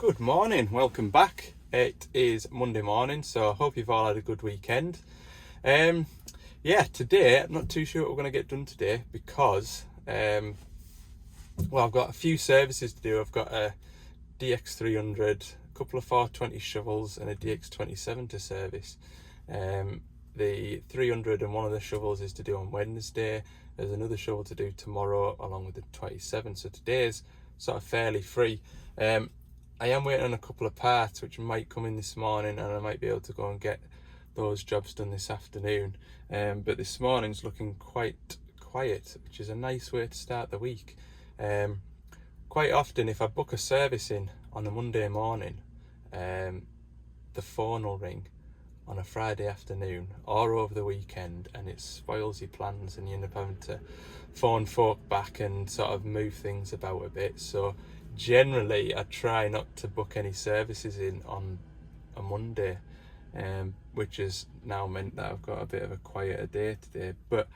Good morning, welcome back. It is Monday morning, so I hope you've all had a good weekend. Today I'm not too sure what we're going to get done today because I've got a few services to do. I've got a DX300, a couple of 420 shovels and a DX27 to service. The 300 and one of the shovels is to do on Wednesday. There's another shovel to do tomorrow along with the 27, so today's sort of fairly free. I am waiting on a couple of parts which might come in this morning, and I might be able to go and get those jobs done this afternoon. But this morning's looking quite quiet, which is a nice way to start the week. Quite often if I book a service in on a Monday morning, the phone will ring on a Friday afternoon or over the weekend, and it spoils your plans and you end up having to phone folk back and sort of move things about a bit. So generally I try not to book any services in on a Monday, which has now meant that I've got a bit of a quieter day today. But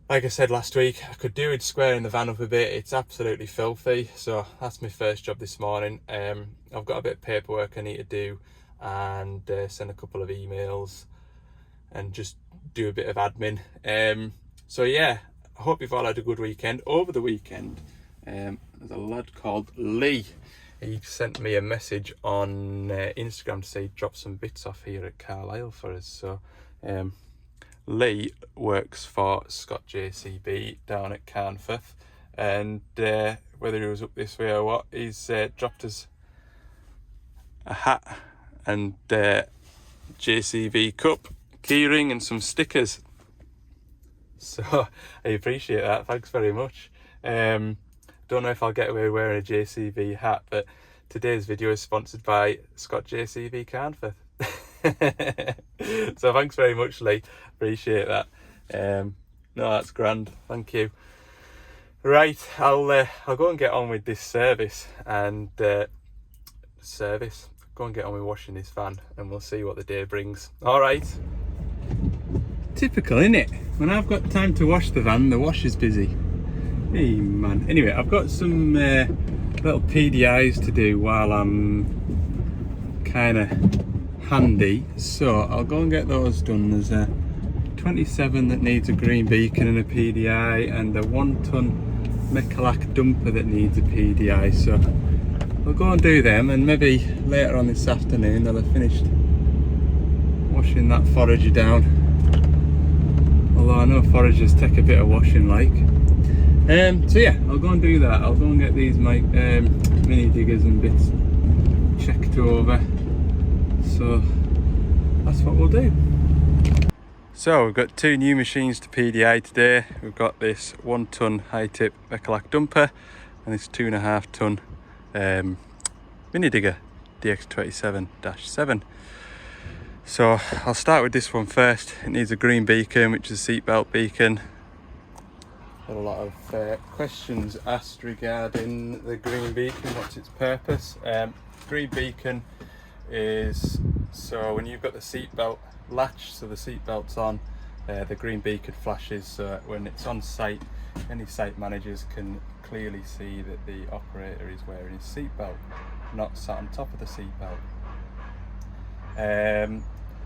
like I said last week, I could do with squaring the van up a bit. It's absolutely filthy, so that's my first job this morning. I've got a bit of paperwork I need to do and send a couple of emails and just do a bit of admin. So yeah, I hope you've all had a good weekend. Over the weekend, there's a lad called Lee. He sent me a message on Instagram to say he'd drop some bits off here at Carlisle for us. So Lee works for Scott JCB down at Carnforth, and whether he was up this way or what, he's dropped us a hat and JCB cup, keyring and some stickers. So I appreciate that, thanks very much. Don't know if I'll get away wearing a JCB hat, but today's video is sponsored by Scott JCB Carnforth. So thanks very much, Lee, appreciate that. No, that's grand, thank you. Right, I'll go and get on with this service and go and get on with washing this van, and we'll see what the day brings. All right. Typical, innit? When I've got time to wash the van, the wash is busy. Hey man. Anyway, I've got some little PDIs to do while I'm kind of handy, so I'll go and get those done. There's a 27 that needs a green beacon and a PDI, and a 1 ton Mechalak dumper that needs a PDI, so I'll go and do them, and maybe later on this afternoon they'll have finished washing that forager down, although I know foragers take a bit of washing like. So yeah, I'll go and do that. I'll go and get these mini diggers and bits checked over, so that's what we'll do. So we've got two new machines to PDI today. We've got this 1 ton high tip Mechalak dumper and this 2.5 ton mini digger DX27-7. So I'll start with this one first. It needs a green beacon, which is a seatbelt beacon. Got a lot of questions asked regarding the green beacon, what's its purpose. Green beacon is so when you've got the seatbelt latch, so the seatbelt's on, the green beacon flashes, so when it's on site, any site managers can clearly see that the operator is wearing his seatbelt, not sat on top of the seatbelt.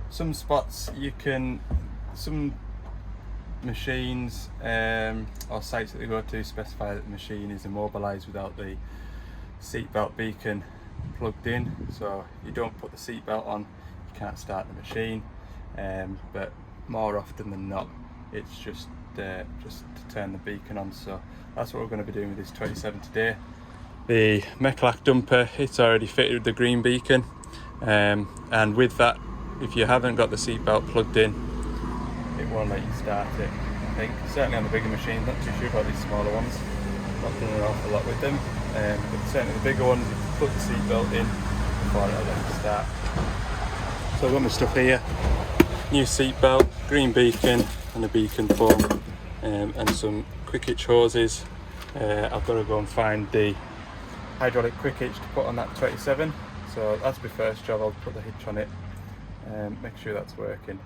Some spots some machines or sites that they go to specify that the machine is immobilised without the seatbelt beacon plugged in, so if you don't put the seatbelt on you can't start the machine, but more often than not it's just to turn the beacon on. So that's what we're going to be doing with this 27 today. The Mechalak dumper, it's already fitted with the green beacon, and with that, if you haven't got the seatbelt plugged in, it won't let you start it, I think. Certainly on the bigger machines, not too sure about these smaller ones, not done an awful lot with them, but certainly the bigger ones, you can put the seatbelt in before it'll let you start. So I've got my stuff here, new seatbelt, green beacon and a beacon foam, and some quick hitch hoses. I've got to go and find the hydraulic quick hitch to put on that 27, so that's my first job. I'll put the hitch on it, make sure that's working,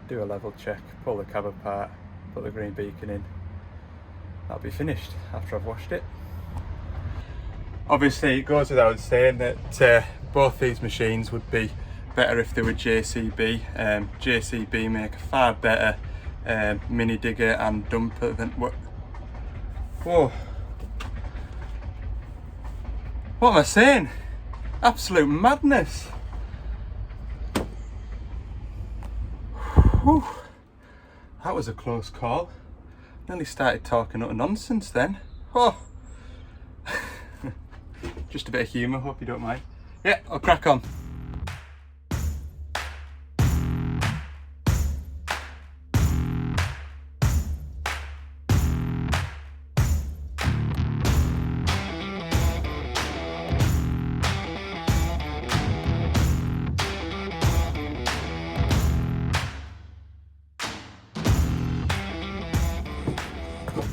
do a level check, pull the cab apart, put the green beacon in. That'll be finished after I've washed it. Obviously it goes without saying that both these machines would be better if they were JCB. JCB make a far better mini digger and dumper than what. Whoa! What am I saying? Absolute madness! Whew. That was a close call. Nearly started talking utter nonsense then. Oh. Just a bit of humour, hope you don't mind. Yeah, I'll crack on.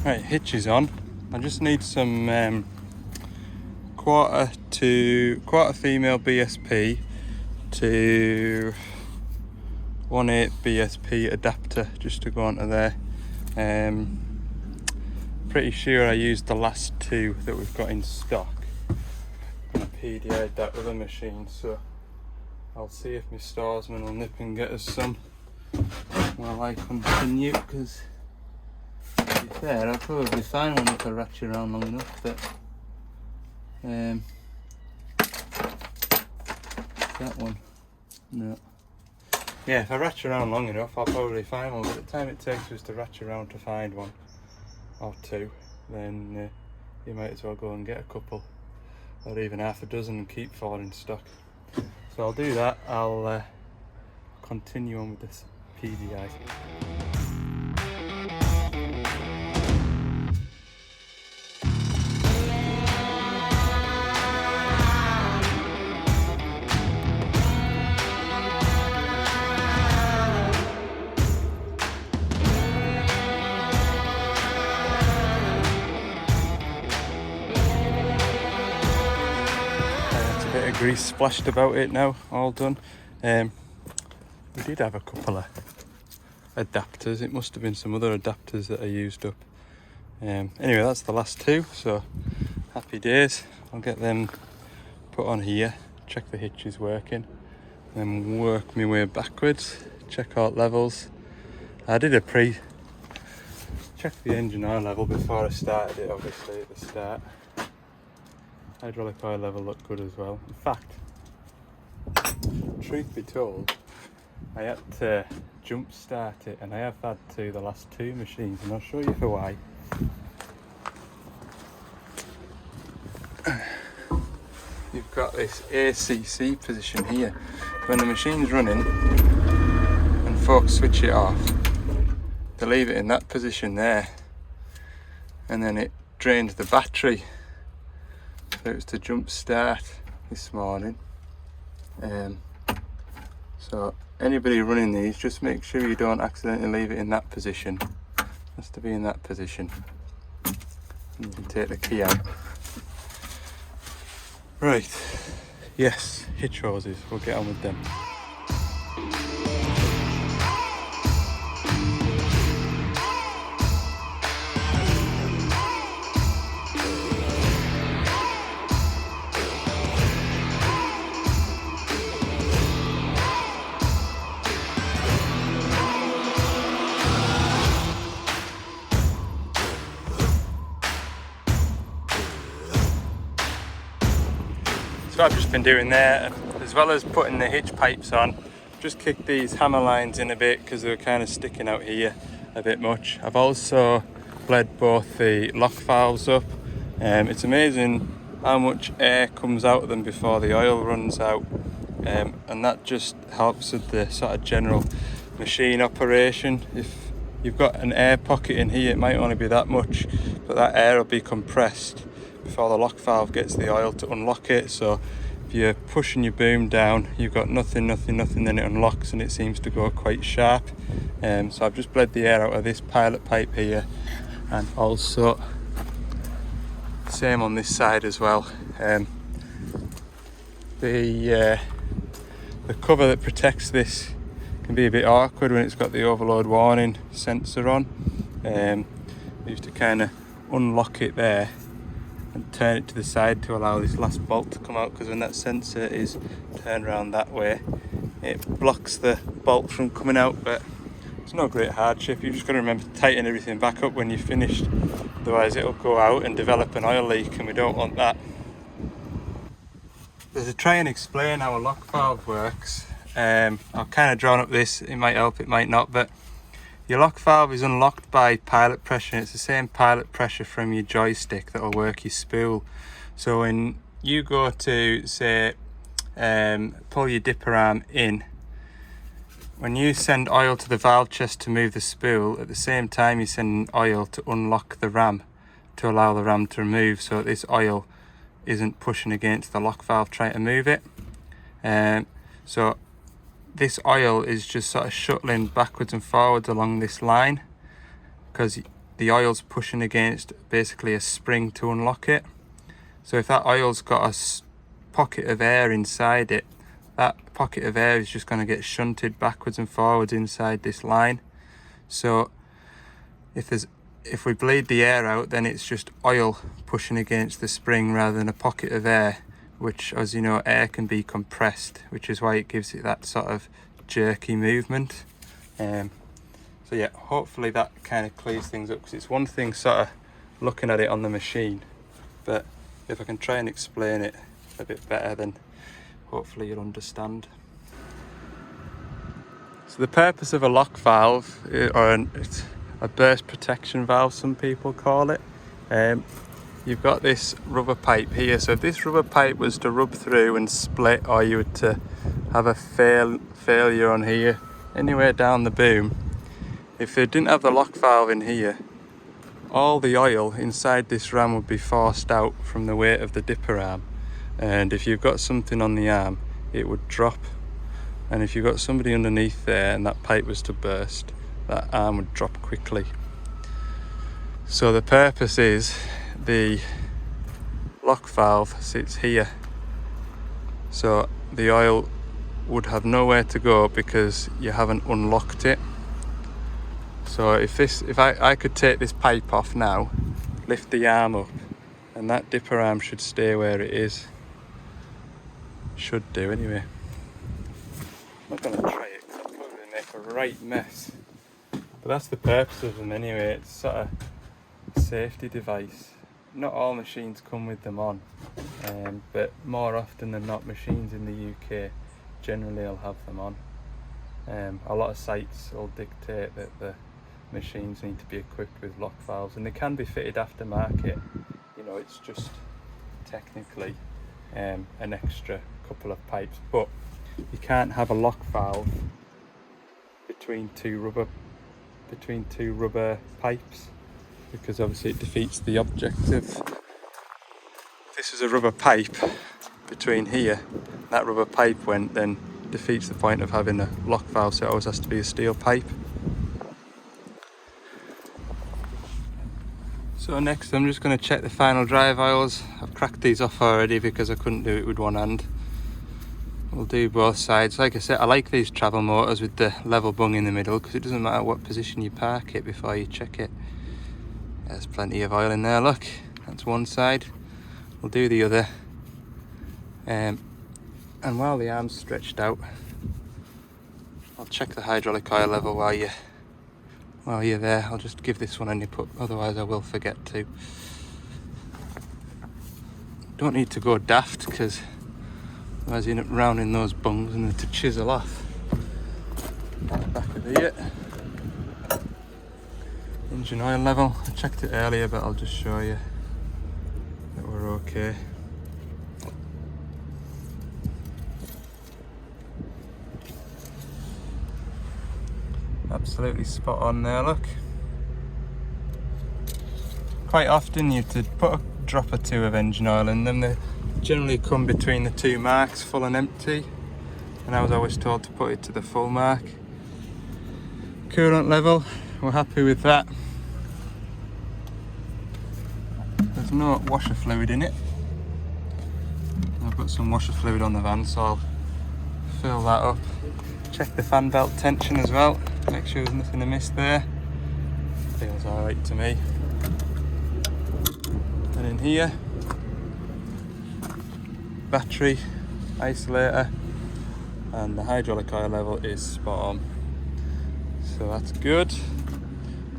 Right, hitch is on. I just need some quarter female BSP to 1/8 BSP adapter just to go onto there. Pretty sure I used the last two that we've got in stock. I'm gonna PDI'd that other machine, so I'll see if my storesman will nip and get us some while I continue, because to be fair, I'll probably find one if I ratchet around long enough. But that one, no. Yeah, if I ratchet around long enough, I'll probably find one. But the time it takes us to ratchet around to find one or two, then you might as well go and get a couple, or even half a dozen, and keep 4 in stock. So I'll do that. I'll continue on with this PDI. Grease splashed about it now, all done. We did have a couple of adapters. It must have been some other adapters that I used up. Anyway, that's the last two, so happy days. I'll get them put on here, check the hitch is working, then work my way backwards, check out levels. I did a check the engine oil level before I started it, obviously at the start. Hydraulic oil level looked good as well. In fact, truth be told, I had to jump start it, and I have had to the last two machines, and I'll show you for why. You've got this ACC position here. When the machine's running and folks switch it off, they leave it in that position there, and then it drains the battery. So it was to jump start this morning. So anybody running these, just make sure you don't accidentally leave it in that position. It has to be in that position. And you can take the key out. Right, yes, hitch hoses, we'll get on with them. So I've just been doing there, as well as putting the hitch pipes on, just kicked these hammer lines in a bit because they were kind of sticking out here a bit much. I've also bled both the lock valves up. It's amazing how much air comes out of them before the oil runs out, and that just helps with the sort of general machine operation. If you've got an air pocket in here, it might only be that much, but that air will be compressed before the lock valve gets the oil to unlock it. So if you're pushing your boom down, you've got nothing, then it unlocks and it seems to go quite sharp. So I've just bled the air out of this pilot pipe here, and also same on this side as well. The cover that protects this can be a bit awkward when it's got the overload warning sensor on. We used to kind of unlock it there and turn it to the side to allow this last bolt to come out, because when that sensor is turned around that way, it blocks the bolt from coming out. But it's no great hardship. You just got to remember to tighten everything back up when you're finished, otherwise it'll go out and develop an oil leak, and we don't want that. But to try and explain how a lock valve works, I've kind of drawn up this, it might help, it might not, but your lock valve is unlocked by pilot pressure, and it's the same pilot pressure from your joystick that will work your spool. So when you go to, say, pull your dipper arm in, when you send oil to the valve chest to move the spool, at the same time you're sending oil to unlock the ram, to allow the ram to remove, so that this oil isn't pushing against the lock valve trying to move it. So this oil is just sort of shuttling backwards and forwards along this line, because the oil's pushing against basically a spring to unlock it. So if that oil's got a pocket of air inside it, that pocket of air is just going to get shunted backwards and forwards inside this line. So if we bleed the air out, then it's just oil pushing against the spring rather than a pocket of air, which, as you know, air can be compressed, which is why it gives it that sort of jerky movement. So yeah, hopefully that kind of clears things up, because it's one thing sort of looking at it on the machine, but if I can try and explain it a bit better, then hopefully you'll understand. So the purpose of a lock valve, or a burst protection valve some people call it, you've got this rubber pipe here. So if this rubber pipe was to rub through and split, or you were to have a failure on here, anywhere down the boom, if it didn't have the lock valve in here, all the oil inside this ram would be forced out from the weight of the dipper arm. And if you've got something on the arm, it would drop. And if you've got somebody underneath there and that pipe was to burst, that arm would drop quickly. So the purpose is, the lock valve sits here, so the oil would have nowhere to go because you haven't unlocked it. So if I could take this pipe off now, lift the arm up, and that dipper arm should stay where it is. Should do anyway. I'm not going to try it, because I'll probably make a right mess. But that's the purpose of them anyway. It's sort of a safety device. Not all machines come with them on, but more often than not, machines in the UK generally will have them on. A lot of sites will dictate that the machines need to be equipped with lock valves, and they can be fitted aftermarket. You know, it's just technically an extra couple of pipes, but you can't have a lock valve between two rubber pipes, because obviously it defeats the objective. If this is a rubber pipe between here, that rubber pipe went, then defeats the point of having a lock valve, so it always has to be a steel pipe. So next I'm just going to check the final drive oils. I've cracked these off already because I couldn't do it with one hand. We'll do both sides. Like I said, I like these travel motors with the level bung in the middle, because it doesn't matter what position you park it before you check it. There's plenty of oil in there, look. That's one side. We'll do the other. And while the arm's stretched out, I'll check the hydraulic oil level while you're there. I'll just give this one a nip up, otherwise I will forget to. Don't need to go daft, because otherwise you end up rounding those bungs and to chisel off. Back of the engine oil level. I checked it earlier, but I'll just show you that we're okay. Absolutely spot on there, look. Quite often you have to put a drop or two of engine oil in them. They generally come between the two marks, full and empty, and I was always told to put it to the full mark. Coolant level, we're happy with that. There's no washer fluid in it. I've got some washer fluid on the van, so I'll fill that up. Check the fan belt tension as well, make sure there's nothing amiss there. Feels alright to me. And in here, battery isolator, and the hydraulic oil level is spot on, so that's good.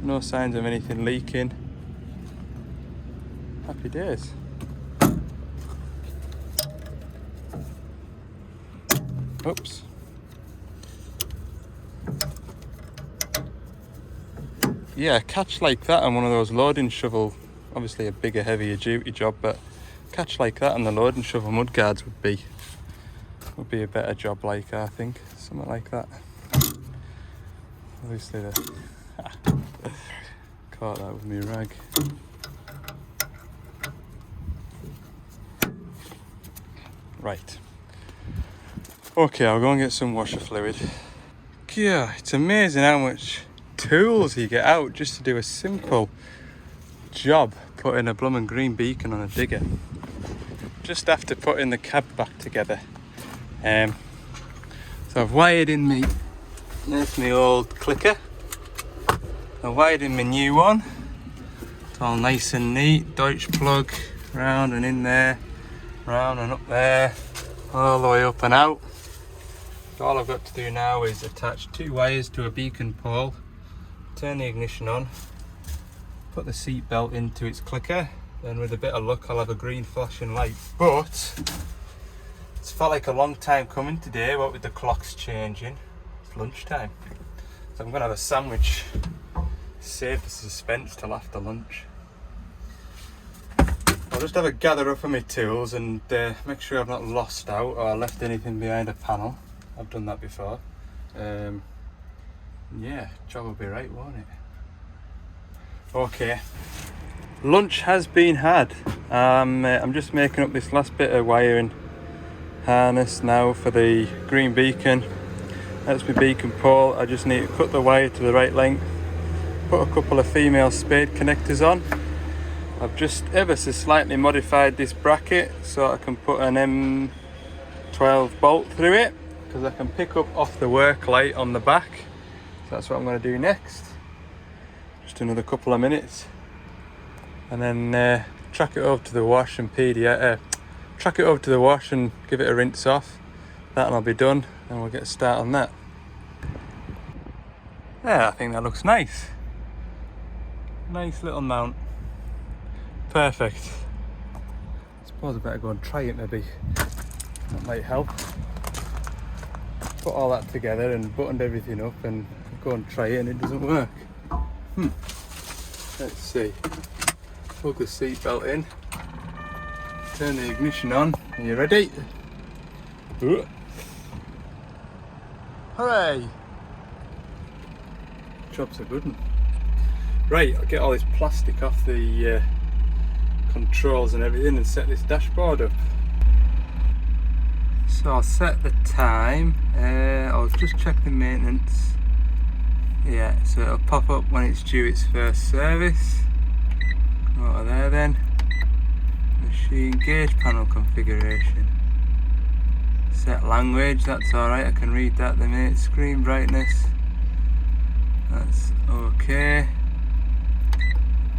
No signs of anything leaking. Happy days. Oops. Yeah, a catch like that on one of those loading shovel, obviously a bigger, heavier duty job, but a catch like that on the loading shovel mud guards would be a better job, like, I think, something like that. Obviously the caught that with me rag. Right. Okay, I'll go and get some washer fluid. Yeah, it's amazing how much tools you get out just to do a simple job, putting a bloomin' green beacon on a digger. Just after putting the cab back together. So I've wired in me, there's my old clicker. I wired in my new one. It's all nice and neat, Deutsch plug, round and in there, round and up there, all the way up and out. So all I've got to do now is attach 2 wires to a beacon pole, turn the ignition on, put the seat belt into its clicker, then with a bit of luck I'll have a green flashing light. But it's felt like a long time coming today, what with the clocks changing. It's lunchtime, so I'm going to have a sandwich, save the suspense till after lunch. I'll just have a gather up of my tools and make sure I've not lost out or left anything behind a panel. I've done that before. Yeah, job will be right, won't it? Okay, lunch has been had. I'm just making up this last bit of wiring harness now for the green beacon. That's my beacon pole. I just need to cut the wire to the right length, put a couple of female spade connectors on. I've just ever so slightly modified this bracket so I can put an M12 bolt through it, because I can pick up off the work light on the back. So that's what I'm going to do next. Just another couple of minutes, and then track it over to the wash and track it over to the wash and give it a rinse off. That will be done, and we'll get a start on that. Yeah, I think that looks nice. Nice little mount. Perfect. I suppose I better go and try it maybe. That might help. Put all that together and buttoned everything up and go and try it and it doesn't work. Let's see. Plug the seat belt in. Turn the ignition on. Are you ready? Hooray! Job's a good one. Right, I'll get all this plastic off the controls and everything and set this dashboard up. So I'll set the time. I'll just check the maintenance. Yeah, so it'll pop up when it's due its first service. Come over there then. Machine gauge panel configuration. Set language, that's alright, I can read that. The mate screen brightness. That's okay.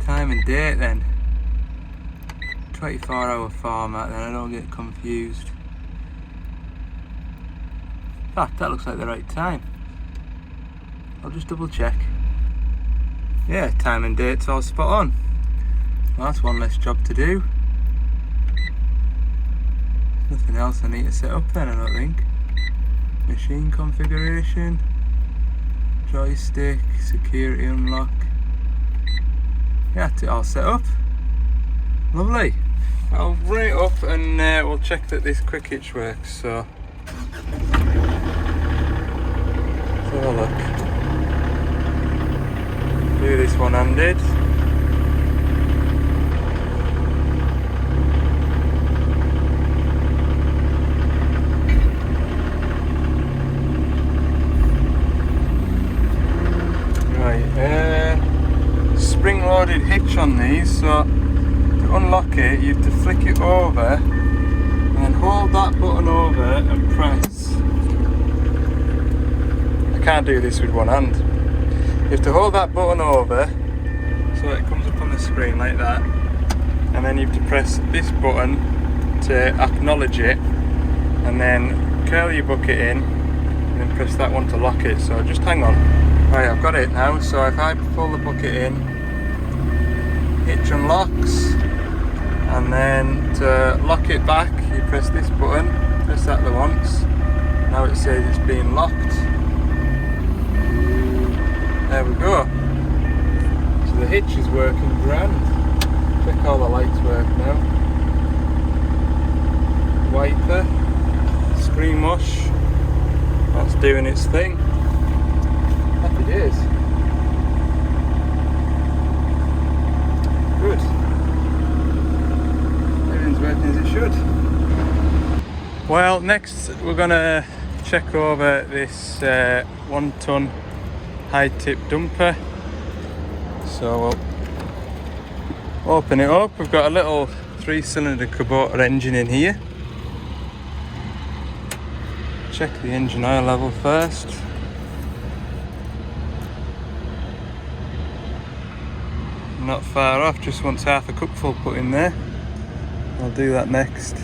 Time and date then. 24-hour format then, I don't get confused. In fact, that looks like the right time. I'll just double check. Yeah, time and date's all spot on. Well, that's one less job to do. Nothing else I need to set up then, I don't think. Machine configuration, joystick, security unlock. Yeah, that's it all set up. Lovely. I'll run it up and we'll check that this quick hitch works. So let's have a look. Do this one-handed. Right, spring-loaded hitch on these, so to unlock it you have to flick it over and then hold that button over and press. I can't do this with one hand. You have to hold that button over so it comes up on the screen like that, and then you have to press this button to to acknowledge it, and then curl your bucket in, and then press that one to lock it. So just hang on. Right, I've got it now. So if I pull the bucket in, hitch unlocks, and then to lock it back, you press this button, press that the once. Now it says it's being locked. There we go. So the hitch is working grand. Check how the lights work now. Wiper, screen wash, that's doing its thing. Happy days. Good. Everything's working as it should. Well, next we're gonna check over this 1 ton high tip dumper. So we'll open it up. We've got a little 3-cylinder Kubota engine in here. Check the engine oil level first. Not far off, just wants half a cupful put in there. I'll do that next.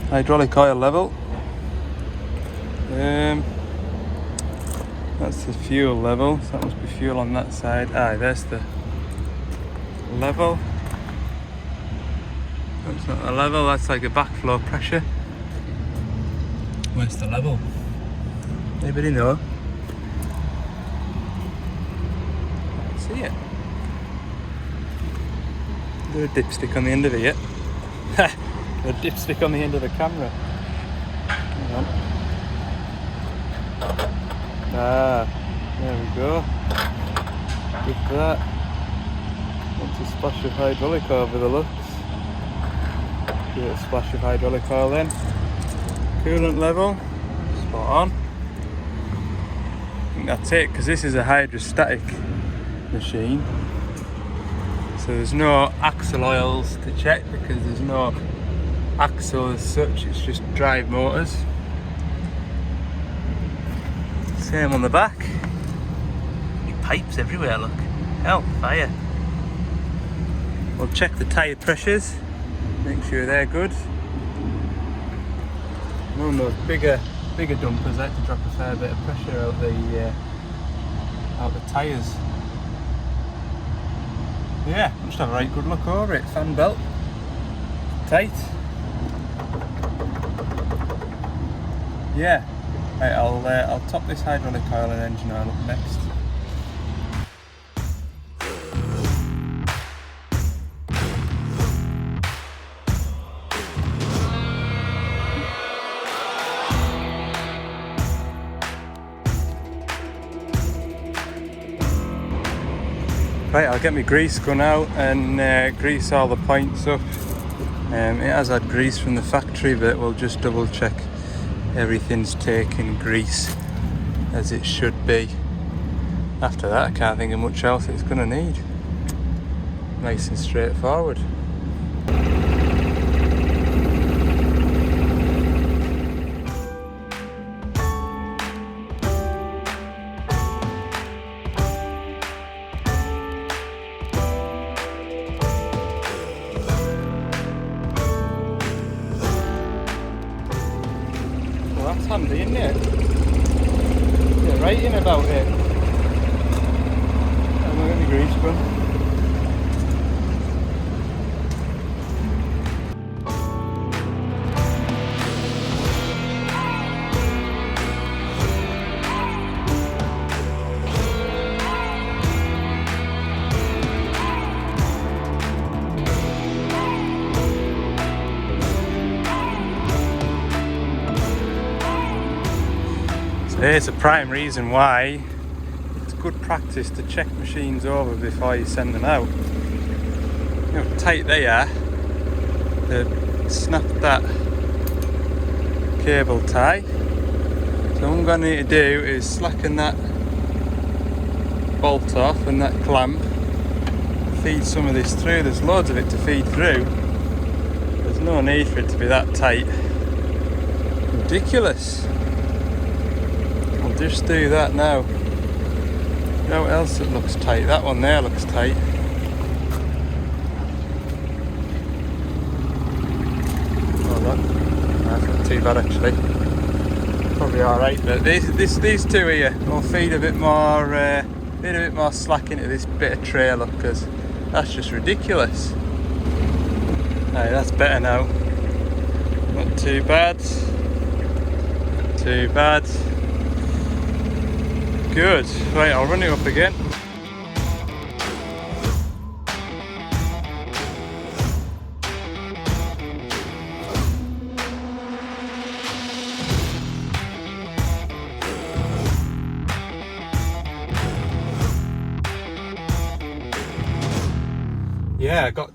Hydraulic oil level. That's the fuel level, so that must be fuel on that side. Aye, there's the level. That's not the level, that's like a backflow pressure. Where's the level? Anybody know? Can't see it. Is there a dipstick on the end of it yet? Ha! A dipstick on the end of the camera. Hang on. Ah, there we go. Good for that. Want a splash of hydraulic oil with the looks. Give it a splash of hydraulic oil then. Coolant level, spot on. I think that's it, because this is a hydrostatic machine. So there's no axle oils to check, because there's no axle as such, it's just drive motors. Same on the back. New pipes everywhere, look. Hell, fire. We'll check the tyre pressures, make sure they're good. On those bigger dumpers, I had to drop a fair bit of pressure out the tyres. Yeah, just have a right good look over it. Fan belt, tight. Yeah, right. I'll top this hydraulic oil and engine oil up next. Right, I'll get my grease gun out and grease all the points up. It has had grease from the factory, but we'll just double check everything's taking grease as it should be. After that, I can't think of much else it's going to need. Nice and straightforward. That's handy, isn't it? Get right in about it. And look at the grease gun. There's a prime reason why it's good practice to check machines over before you send them out. You know how tight they are. They snap that cable tie. So what I'm going to need to do is slacken that bolt off and that clamp. Feed some of this through. There's loads of it to feed through. There's no need for it to be that tight. Ridiculous. Just do that now. You know what else it looks tight? That one there looks tight. too bad actually. Probably all right, but these two here will feed a bit more slack into this bit of trailer, because that's just ridiculous. Right, that's better now. Not too bad. Not too bad. Good. Right, I'll run it up again. Yeah, I got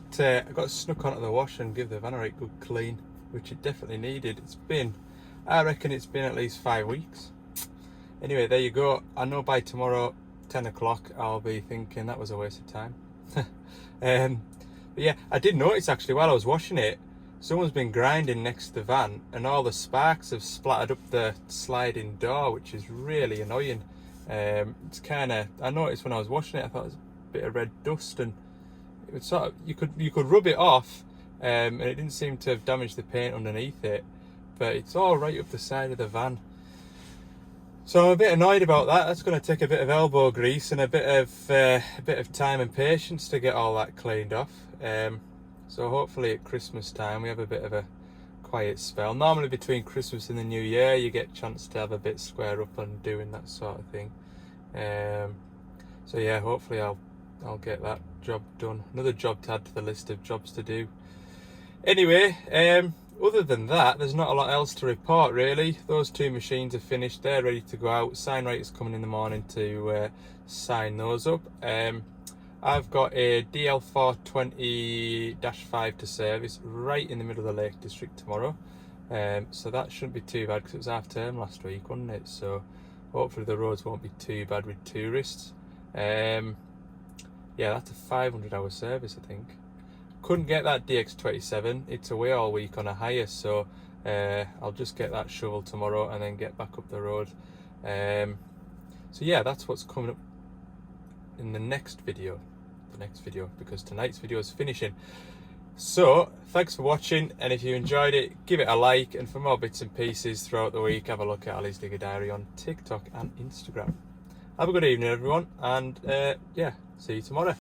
snuck onto the wash and give the van a right good clean, which it definitely needed. I reckon it's been at least 5 weeks. Anyway, there you go. I know by tomorrow 10 o'clock I'll be thinking that was a waste of time. But yeah, I did notice actually while I was washing it, someone's been grinding next to the van and all the sparks have splattered up the sliding door, which is really annoying. It's kind of, I noticed when I was washing it, I thought it was a bit of red dust, and it would sort of, you could rub it off, and it didn't seem to have damaged the paint underneath it, but it's all right up the side of the van. So I'm a bit annoyed about that. That's going to take a bit of elbow grease and a bit of time and patience to get all that cleaned off. So hopefully at Christmas time we have a bit of a quiet spell. Normally between Christmas and the New Year you get a chance to have a bit square up on doing that sort of thing. So yeah, hopefully I'll get that job done. Another job to add to the list of jobs to do. Anyway, other than that, there's not a lot else to report really. Those two machines are finished, they're ready to go out. Sign writer's coming in the morning to sign those up. I've got a DL420-5 to service right in the middle of the Lake District tomorrow. So that shouldn't be too bad because it was half term last week, wasn't it? So hopefully the roads won't be too bad with tourists. Yeah, that's a 500-hour service, I think. Couldn't get that DX27. It's away all week on a hire, so I'll just get that shovel tomorrow and then get back up the road. So yeah, that's what's coming up in the next video. Because tonight's video is finishing. So thanks for watching, and if you enjoyed it, give it a like, and for more bits and pieces throughout the week, have a look at Ali's Digger Diary on TikTok and Instagram. Have a good evening everyone, and yeah, see you tomorrow.